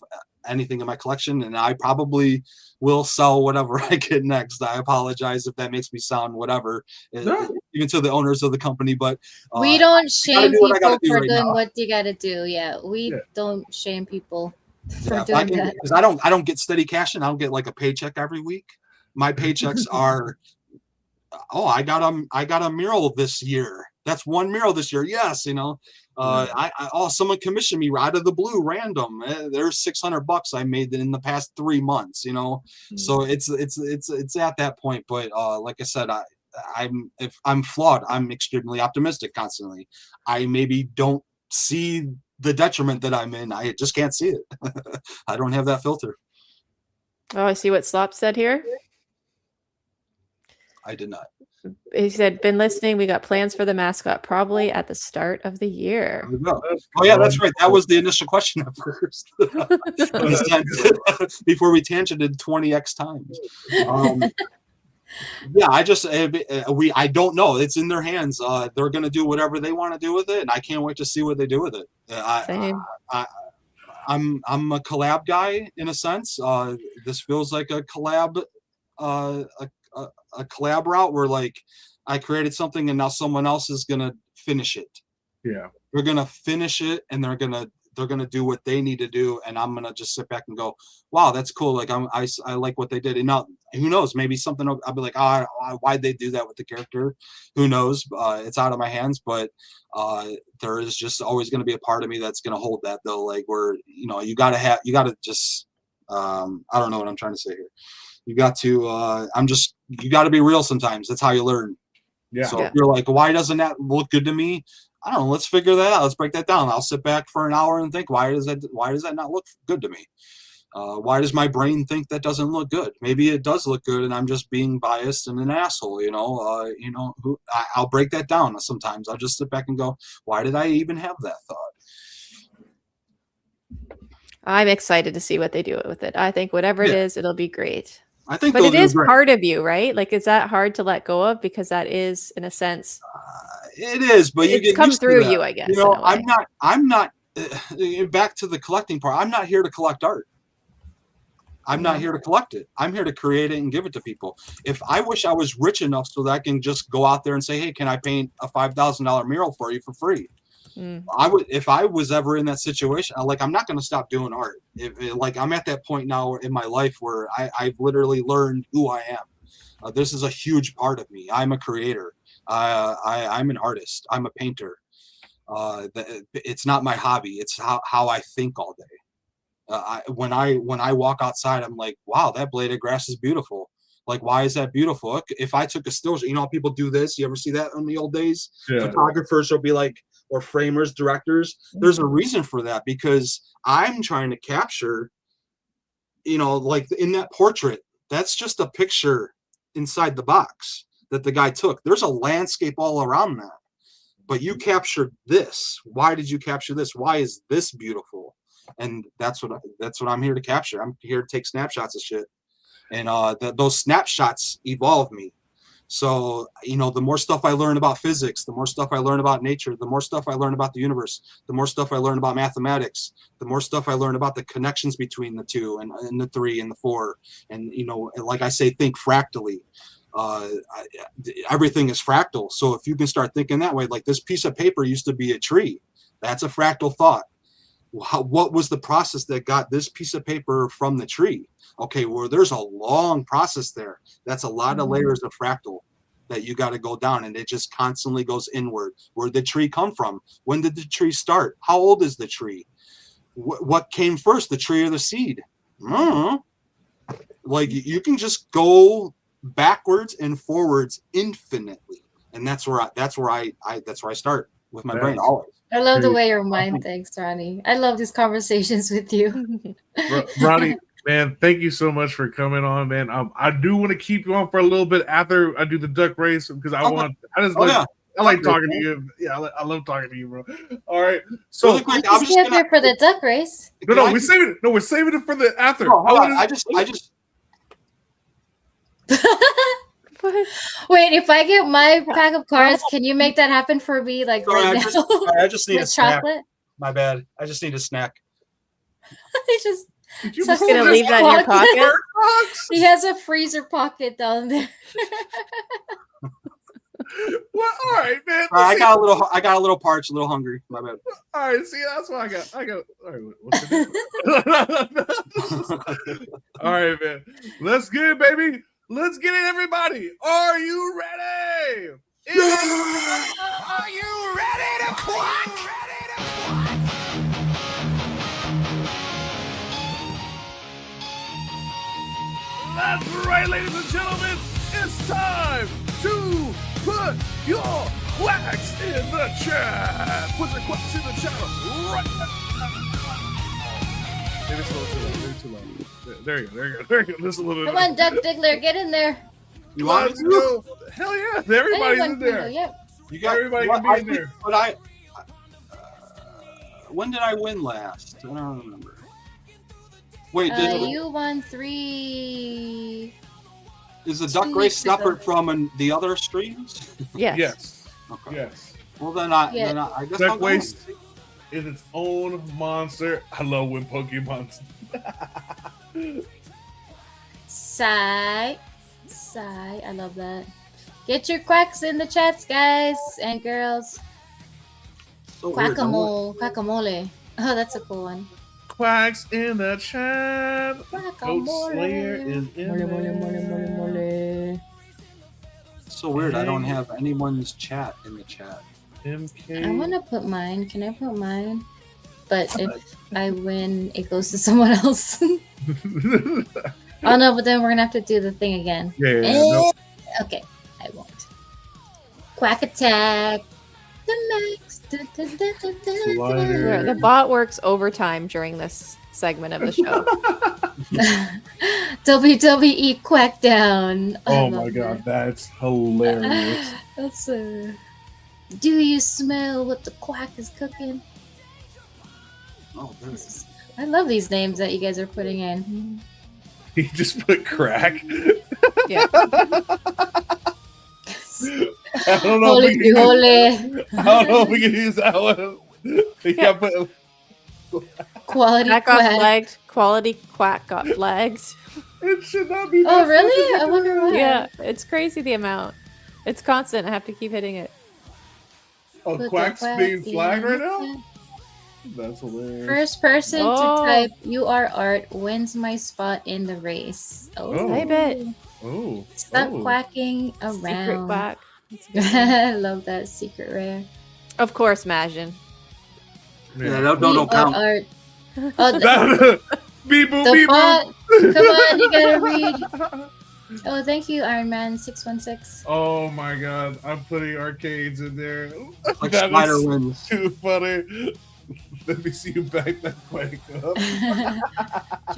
S5: anything in my collection, and I probably will sell whatever I get next. I apologize if that makes me sound whatever, even to the owners of the company. But
S4: we don't shame people for doing what you got to do. Yeah, we don't shame people for doing that.
S5: Because I don't get steady cash, and I don't get like a paycheck every week. My paychecks are, I got a mural this year. That's one mural this year. Yes, someone commissioned me out of the blue, random. There's $600 I made in the past 3 months. So it's at that point. But like I said, if I'm flawed, I'm extremely optimistic constantly. I maybe don't see the detriment that I'm in. I just can't see it. I don't have that filter.
S3: Oh, I see what Slop said here.
S5: I did not.
S3: He said, been listening. We got plans for the mascot probably at the start of the year.
S5: Oh, yeah, that's right. That was the initial question at first. Before we tangented 20x times. Yeah, I don't know. It's in their hands. They're going to do whatever they want to do with it, and I can't wait to see what they do with it.
S3: Same.
S5: I'm a collab guy in a sense. This feels like a collab, a collab route where like I created something and now someone else is gonna finish it.
S1: Yeah,
S5: they're gonna finish it and they're gonna do what they need to do, and I'm gonna just sit back and go, wow, that's cool. Like I like what they did. And now who knows, maybe something I'll be like, why'd they do that with the character? Who knows? It's out of my hands, but there is just always going to be a part of me that's going to hold that though. Like where you gotta just I don't know what I'm trying to say here. You got to. You got to be real sometimes. That's how you learn.
S1: Yeah.
S5: So if you're like, why doesn't that look good to me? I don't know. Let's figure that out. Let's break that down. I'll sit back for an hour and think, why does that not look good to me? Why does my brain think that doesn't look good? Maybe it does look good, and I'm just being biased and an asshole. I'll break that down. Sometimes I'll just sit back and go, why did I even have that thought?
S3: I'm excited to see what they do with it. I think whatever it is, it'll be great.
S5: I think,
S3: but it is part of you, right? Like, is that hard to let go of? Because that is, in a sense,
S5: it is. But you get
S3: come
S5: used
S3: through
S5: to that.
S3: you, I guess.
S5: I'm not. Back to the collecting part. I'm not here to collect art. I'm not here to collect it. I'm here to create it and give it to people. If I wish I was rich enough so that I can just go out there and say, hey, can I paint a $5,000 mural for you for free? I would, if I was ever in that situation, I'm not going to stop doing art. I'm at that point now in my life where I've literally learned who I am. This is a huge part of me. I'm a creator. I'm an artist. I'm a painter. It's not my hobby. It's how I think all day. When I walk outside, I'm like, wow, that blade of grass is beautiful. Like, why is that beautiful? If I took a still, how people do this. You ever see that in the old days? Yeah. Photographers will be like, or framers, directors. There's a reason for that, because I'm trying to capture, like in that portrait, that's just a picture inside the box that the guy took. There's a landscape all around that. But you captured this. Why did you capture this? Why is this beautiful? And that's what I'm here to capture. I'm here to take snapshots of shit. And those snapshots evolve me. So, the more stuff I learn about physics, the more stuff I learn about nature, the more stuff I learn about the universe, the more stuff I learn about mathematics, the more stuff I learn about the connections between the two and the three and the four. And, like I say, think fractally. Everything is fractal. So if you can start thinking that way, like this piece of paper used to be a tree, that's a fractal thought. What was the process that got this piece of paper from the tree? Okay, well, there's a long process there. That's a lot of layers of fractal that you got to go down, and it just constantly goes inward. Where did the tree come from? When did the tree start? How old is the tree? What came first, the tree or the seed? Like, you can just go backwards and forwards infinitely, and that's where I start with my brain always.
S4: I love the way your mind thinks, Ronnie. I love these conversations with you.
S1: Ronnie, man, thank you so much for coming on, man. I do want to keep you on for a little bit after I do the duck race, because I like talking to you. Yeah, I love talking to you, bro. All right, so
S4: really quick, I'm just here for the duck race.
S1: No, we're saving it for the after.
S5: No, I just.
S4: Wait, if I get my pack of cards, can you make that happen for me? Like,
S5: sorry,
S4: right now?
S5: I just need a snack.
S4: Chocolate?
S5: My bad. I just need a snack.
S3: You're just gonna leave that in your pocket?
S4: He has a freezer pocket down there.
S1: Well, all right, man.
S5: I got a little parched, a little hungry. My bad.
S1: All right, see, that's what I got. All right, what's it? All right, man. Let's get it, baby. Let's get it, everybody. Are you ready? Are you ready to quack? That's right, ladies and gentlemen. It's time to put your quacks in the chat. Put your quacks in the chat right now. Maybe it's a little too low. Maybe too low. There you go. Just a little bit.
S4: Come on, Duck Diggler, get in there.
S5: You want
S1: to go? Hell yeah! Everybody's in there.
S5: You got
S1: everybody can be in there.
S5: But when did I win last? I don't remember. Wait,
S4: you won 3.
S5: Is the duck race separate from the other streams?
S3: Yes.
S5: Okay.
S1: Yes.
S5: Well, then I guess
S1: duck race is its own monster. I love when Pokemon.
S4: Sigh, I love that. Get your quacks in the chats, guys and girls.
S5: So
S4: Quackamole. Oh, that's a cool one.
S1: Quacks in the chat. Goat Slayer is in there.
S5: So weird. I don't have anyone's chat in the chat.
S1: MK.
S4: I want to put mine. Can I put mine? But if I win, it goes to someone else. Oh no, but then we're gonna have to do the thing again.
S1: Yeah, no.
S4: Okay, I won't. Quack attack. The max.
S1: Slider.
S3: The bot works overtime during this segment of the show.
S4: WWE Quack down. I
S1: Oh
S4: love
S1: my god,
S4: that.
S1: that's hilarious.
S4: That's do you smell what the quack is cooking?
S5: Oh, there it is.
S4: I love these names that you guys are putting in.
S1: He just put crack.
S3: Yeah.
S1: I don't know.
S4: Holy
S1: If we can
S4: holy.
S1: I don't know if we can use that one. He got put.
S4: Quality
S3: Quack got
S4: quack.
S3: flagged. Quality quack got flagged.
S1: It should not be.
S4: Oh
S1: that
S4: really? I
S1: fucking
S4: wonder why.
S3: Yeah, it's crazy the amount. It's constant. I have to keep hitting it.
S1: Oh,
S4: Put the
S1: Quack's
S4: quack
S1: being flagged right
S4: in.
S1: now? That's hilarious.
S4: First person
S3: Oh.
S4: to type "You are art" wins my spot in the race.
S1: Oh.
S3: I bet.
S1: Oh.
S4: Stop
S1: oh.
S4: quacking
S3: Secret
S4: around.
S3: quack. That's a good one.
S4: I love that secret rare.
S3: Of course, Majin.
S5: Yeah,
S1: Yeah.
S5: don't
S4: You are
S5: count.
S4: art. Oh, the,
S1: Beep boop,
S4: the
S1: beep
S4: bot.
S1: boop.
S4: Come on, you gotta read. Oh, thank you, Iron Man 616.
S1: Oh my god, I'm putting arcades in there.
S5: Like
S1: That
S5: Spider
S1: is
S5: wins.
S1: too funny. Let me see you back that quick up.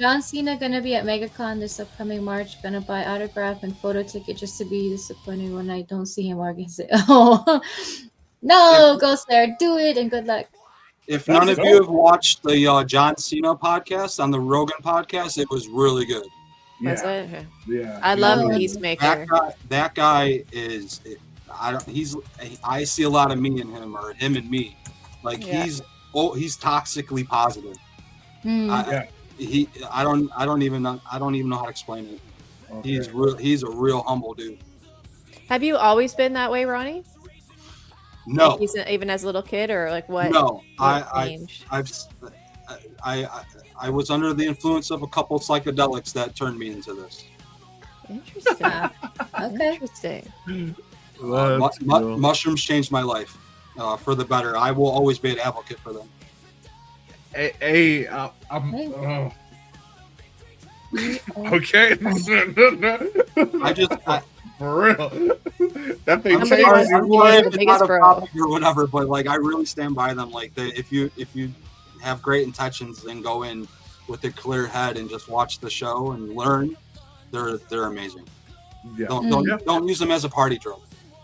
S4: John Cena gonna be at MegaCon this upcoming March. Gonna buy autograph and photo ticket just to be disappointed when I don't see him organize it. Oh no, Ghost there, do it and good luck.
S5: If none of you have watched the John Cena podcast on the Rogan podcast, it was really good.
S3: Was
S1: Yeah,
S3: it? Okay.
S1: yeah.
S3: I love
S4: Yeah.
S3: Peacemaker.
S5: That guy is. I see a lot of me in him, or him and me. Like
S3: Yeah.
S5: he's toxically positive.
S4: Hmm.
S5: I don't even know how to explain it.
S1: Okay.
S5: He's a real humble dude.
S3: Have you always been that way, Ronnie?
S5: No,
S3: Like even as a little kid, or like what?
S5: no.
S3: what
S5: I
S3: changed?
S5: was under the influence of a couple psychedelics that turned me into this.
S3: Interesting.
S4: Okay.
S3: Interesting.
S1: Let's go.
S5: Mushrooms changed my life for the better. I will always be an advocate for them.
S1: Hey, I'm.
S4: Hey.
S1: Oh. Okay. For real. That thing
S3: Somebody
S1: changes
S3: was-
S1: you.
S5: I'm
S3: Boy,
S5: sorry
S3: the
S5: if it's
S3: biggest
S5: not a
S3: bro.
S5: topic or whatever, but like I really stand by them. Like if you have great intentions and go in with a clear head and just watch the show and learn, they're amazing.
S1: Yeah.
S5: Don't use them as a party drug.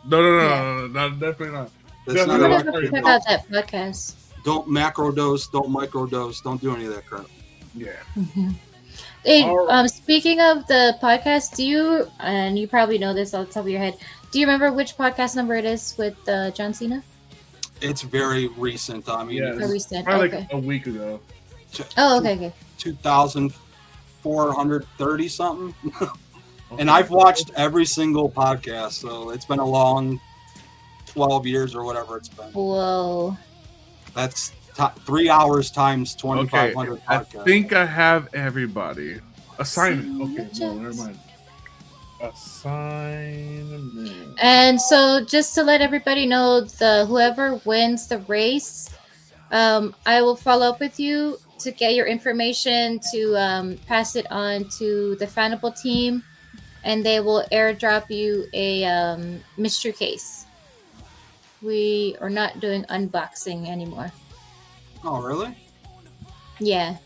S1: No, definitely not.
S5: That's
S1: Definitely
S5: not
S4: I'm
S5: a
S1: not.
S4: gonna
S5: party
S4: check
S5: drug.
S4: out that podcast.
S5: Don't macro dose, don't micro dose, don't do any of that crap.
S1: Yeah.
S4: Hey,
S1: All right.
S4: speaking of the podcast, do you, and you probably know this off the top of your head, do you remember which podcast number it is with John Cena?
S5: It's very recent. I mean,
S1: Yeah.
S4: Or recent?
S1: Probably
S4: Okay.
S1: like a week ago.
S4: Oh, okay.
S5: 2,430 something. And
S1: Okay.
S5: I've watched every single podcast, so it's been a long 12 years or whatever it's been.
S4: Whoa.
S5: That's 3 hours times
S1: Okay.
S5: 2,500
S1: I
S5: podcasts.
S1: think I have everybody. Assignment. Okay. No, never mind. Assignment.
S4: And so, just to let everybody know, whoever wins the race, I will follow up with you to get your information to pass it on to the Fanable team, and they will airdrop you a mystery case. We are not doing unboxing anymore.
S5: Oh, really?
S4: Yeah,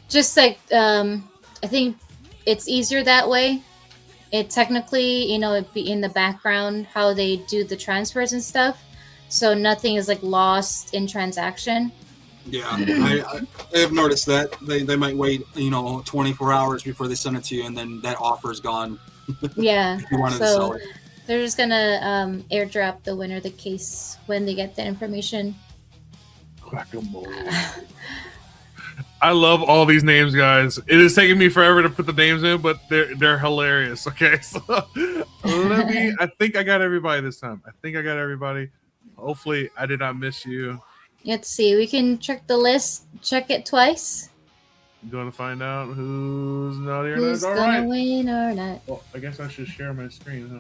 S4: just like I think it's easier that way. It technically, it'd be in the background how they do the transfers and stuff, so nothing is like lost in transaction.
S5: Yeah, I have noticed that they might wait 24 hours before they send it to you, and then that offer's gone.
S4: Yeah,
S5: If you wanted to sell
S4: so
S5: it.
S4: they're just gonna airdrop the winner the case when they get the information.
S1: Guacamole. I love all these names, guys. It is taking me forever to put the names in, but they're hilarious. Okay, so I think I got everybody this time. I think I got everybody. Hopefully, I did not miss you.
S4: Let's see. We can check the list. Check it twice.
S1: You going to find out who's naughty or
S4: Who's
S1: not? All
S4: gonna
S1: right.
S4: win or not?
S1: Well, I guess I should share my screen, huh?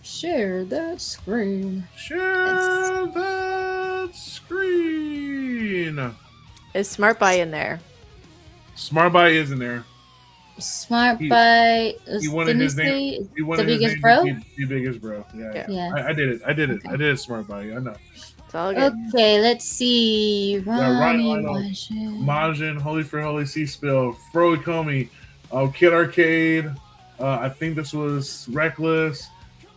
S4: Share the screen.
S1: Share that screen.
S3: Is Smart Buy in there?
S1: Smart Buy is in there.
S4: Smart
S1: He-
S4: by
S1: he wanted his name. He wanted
S4: the
S1: his
S4: biggest
S1: name
S4: bro.
S1: to be the biggest bro. Yeah.
S4: Yeah.
S1: I did it. I did it.
S4: Okay.
S1: I did it. Smart by you. I know.
S3: It's all good.
S4: Okay, let's see. Ronnie
S1: Lionel,
S4: Majin.
S1: Majin, Holy for Holy Sea Spill, Fro Comey, Kid Arcade. I think this was Reckless,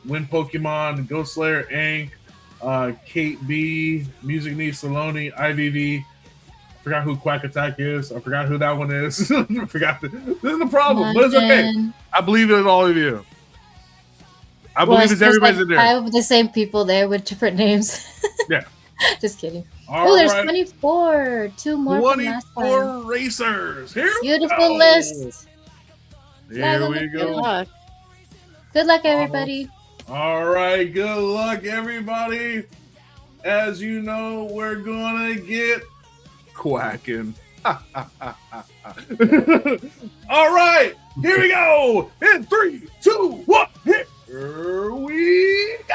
S1: Win Pokemon, Ghost Slayer, Ank, Kate B, Music Need Saloni, IVV. I forgot who Quack Attack is. I forgot who that one is. I forgot. This is the problem, but it's okay. I believe in all of you. I believe it's everybody's in there.
S4: I have the same people there with different names.
S1: Yeah.
S4: Just kidding.
S1: All
S4: there's
S1: right.
S4: 24. 2 more from last time.
S1: 24 racers. Here we
S4: Beautiful
S1: go.
S4: list.
S1: Here we
S3: Good
S1: go.
S3: luck.
S4: Good luck, everybody.
S1: All right, good luck, everybody. As you know, we're gonna get quacking. All right, here we go. In 3, 2, 1, here we go.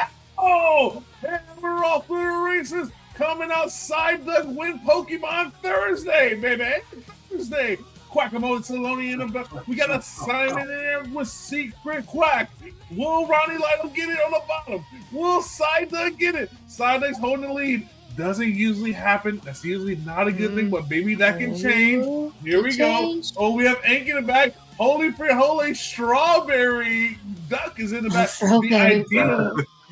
S1: And we're off to the races. Coming outside the Win Pokemon Thursday, baby. Thursday. Quackamo and Saloni in the we got a Simon in there with Secret Quack. Will Ronnie Lytle get it on the bottom? Will Sida get it? Sida's holding the lead. Doesn't usually happen. That's usually not a good thing, but maybe that can change. Here we go. Oh, we have Ank in the back. Holy for holy Strawberry Duck is in the back.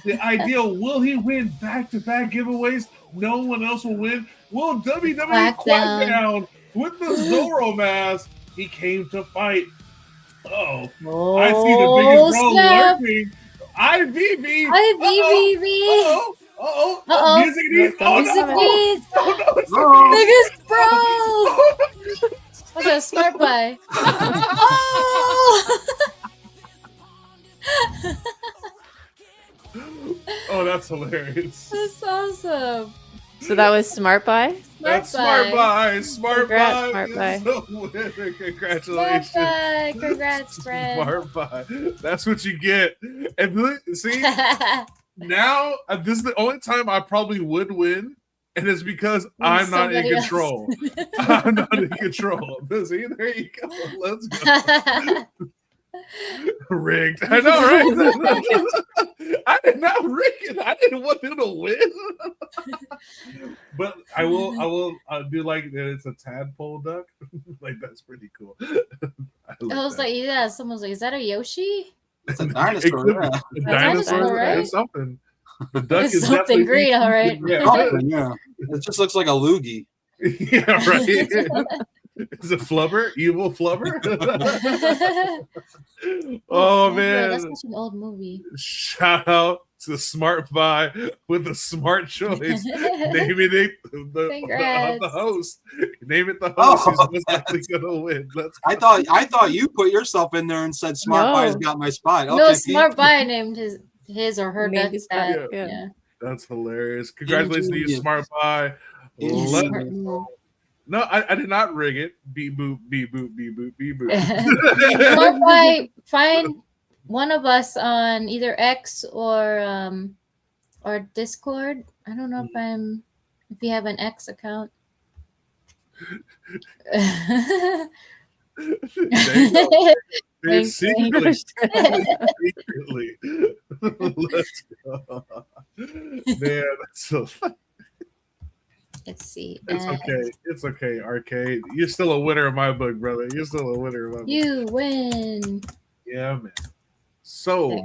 S1: The ideal, will he win back-to-back giveaways? No one else will win. Will WWE Quack down with the Zoro mask? He came to fight. I see the biggest bro lurking. IVV. Music needs.
S4: Biggest bro. Okay, smart by.
S1: Oh, that's hilarious.
S4: That's awesome.
S3: So that was Smart Buy?
S1: That's Smart Buy. Smart Buy.
S3: Smart Buy.
S1: Congratulations.
S4: Smart Buy. Congrats, friend.
S1: Smart Buy. That's what you get. And see, now this is the only time I probably would win. And it's because I'm not in control. I'm not in control. See, there you go. Let's go. Rigged. I know, right? I did not rig it. I didn't want them to win. But I will do like that. It's a tadpole duck. Like that's pretty cool.
S4: I was like, yeah. Someone's like, is that a Yoshi?
S5: It's a dinosaur.
S1: A dinosaur.
S4: Right?
S1: It's something. The duck
S4: It's
S1: is
S4: something green, all right.
S5: Yeah. It just looks like a loogie.
S1: Yeah, right. Is it Flubber? Evil Flubber? Oh man,
S4: that's such an old movie.
S1: Shout out to Smart Buy with the smart choice. Naming it the host. Name it the host. He's most likely gonna win.
S5: I thought you put yourself in there and said Smart Buy's got my spot. Okay,
S4: no, Smart Buy named his or her duck.
S3: Yeah.
S1: That's hilarious. Congratulations to you, Smart Buy. No, I did not rig it. Beep boop, beep boop, beep boop, beep boop.
S4: Smart Buy, find one of us on either X or Discord. I don't know if you have an X account.
S1: Secretly. Let's go. Man, that's so funny.
S4: Let's see.
S1: It's okay. It's okay, Arcade. You're still a winner in my book, brother. You're still a winner in my book.
S4: You win.
S1: Yeah, man. So,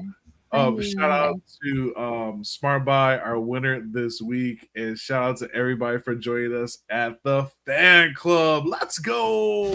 S1: shout out to Smart Buy, our winner this week, and shout out to everybody for joining us at the Fan Club. Let's go.